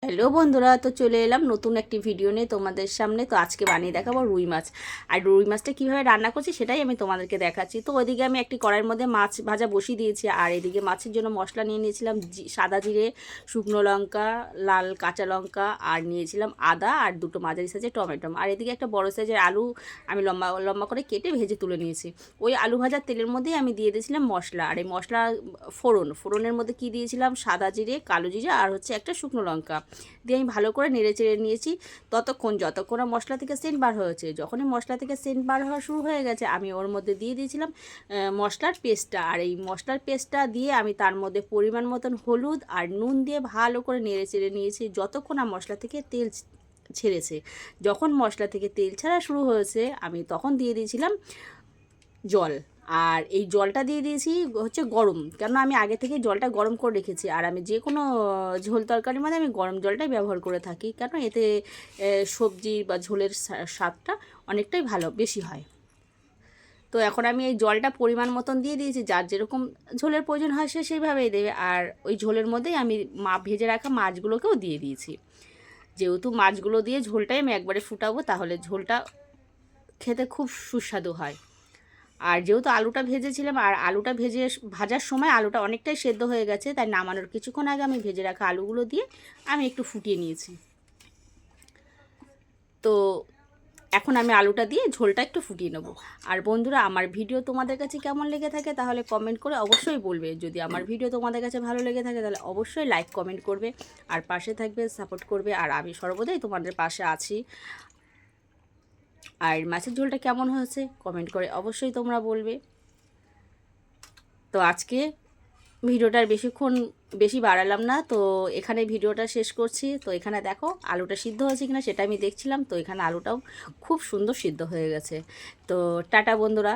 Hello বন্ধুরা, তো চলে এলাম নতুন একটি ভিডিও নিয়ে তোমাদের সামনে। তো আজকে বানিয়ে দেখাবো রুই মাছ। আর রুই মাছটা কীভাবে রান্না করছি সেটাই আমি তোমাদেরকে দেখাচ্ছি। তো ওইদিকে আমি একটি কড়াইয়ের মধ্যে মাছ ভাজা বসিয়ে দিয়েছি, আর এদিকে মাছের জন্য মশলা নিয়ে নিয়েছিলাম সাদা জিরে, শুকনো লঙ্কা, লাল কাঁচা লঙ্কা, আর নিয়েছিলাম আদা আর দুটো মাঝারি সাইজের টমেটো। আর এদিকে একটা বড় সাইজের আলু আমি লম্বা লম্বা করে কেটে ভেজে তুলে নিয়েছি। ওই আলু ভাজার তেলের মধ্যেই আমি দিয়ে দিয়েছিলাম মশলা, আর এই মশলা ফোড়নের মধ্যে কি দিয়েছিলাম সাদা জিরে, কালো জিরে আর একটা শুকনো লঙ্কা দিয়ে আমি ভালো করে নেড়ে চেড়ে নিয়েছি যতক্ষণ মশলা থেকে সেন্ট বার হয়েছে। যখনই মশলা থেকে সেন্ট বার হওয়া শুরু হয়ে গেছে, আমি ওর মধ্যে দিয়ে দিয়েছিলাম মশলার পেস্টটা। আর এই মশলার পেস্টটা দিয়ে আমি তার মধ্যে পরিমাণ মতন হলুদ আর নুন দিয়ে ভালো করে নেড়ে চেড়ে নিয়েছি যতক্ষণ না মশলা থেকে তেল ছেড়েছে। যখন মশলা থেকে তেল ছাড়া শুরু হয়েছে, আমি তখন দিয়ে দিয়েছিলাম জল। আর এই জলটা দিয়ে দিয়েছি গরম, কেননা আমি আগে থেকে জলটা গরম করে রেখেছি। আর আমি যে কোনো ঝোল তরকারির মধ্যে আমি গরম জলটাই ব্যবহার করে থাকি, কেন এতে সবজি বা ঝোলের স্বাদটা অনেকটাই ভালো বেশি হয়। তো এখন আমি এই জলটা পরিমাণ মতন দিয়ে দিয়েছি, যার যেরকম ঝোলের প্রয়োজন হয় সে সেইভাবেই দেবে। আর ওই ঝোলের মধ্যেই আমি ভেজে রাখা মাছগুলোকেও দিয়ে দিয়েছি। যেহেতু মাছগুলো দিয়ে ঝোলটাই আমি একবারে ফুটাবো, তাহলে ঝোলটা খেতে খুব সুস্বাদু হয়। আর যেহেতু আলুটা ভেজেছিলাম, আর আলুটা ভাজার সময় আলুটা অনেকটাই সেদ্ধ হয়ে গেছে, তাই নামানোর কিছুক্ষণ আগে আমি ভেজে রাখা আলুগুলো দিয়ে আমি একটু ফুটিয়ে নিয়েছি। তো এখন আমি আলুটা দিয়ে ঝোলটা একটু ফুটিয়ে নেব। আর বন্ধুরা, আমার ভিডিও তোমাদের কাছে কেমন লেগে থাকে তাহলে কমেন্ট করে অবশ্যই বলবে। যদি আমার ভিডিও তোমাদের কাছে ভালো লেগে থাকে তাহলে অবশ্যই লাইক কমেন্ট করবে, আর পাশে থাকবে, সাপোর্ট করবে। আর আমি সর্বদাই তোমাদের পাশে আছি। আর মাছের ঝোলটা কেমন হয়েছে কমেন্ট করে অবশ্যই তোমরা বলবে। তো আজকে ভিডিওটার বেশি বাড়ালাম না, তো এখানে ভিডিওটা শেষ করছি। তো এখানে দেখো আলুটা সিদ্ধ হয়েছে কিনা সেটা আমি দেখছিলাম। তো এখানে আলুটাও খুব সুন্দর সিদ্ধ হয়ে গেছে। তো টাটা বন্ধুরা।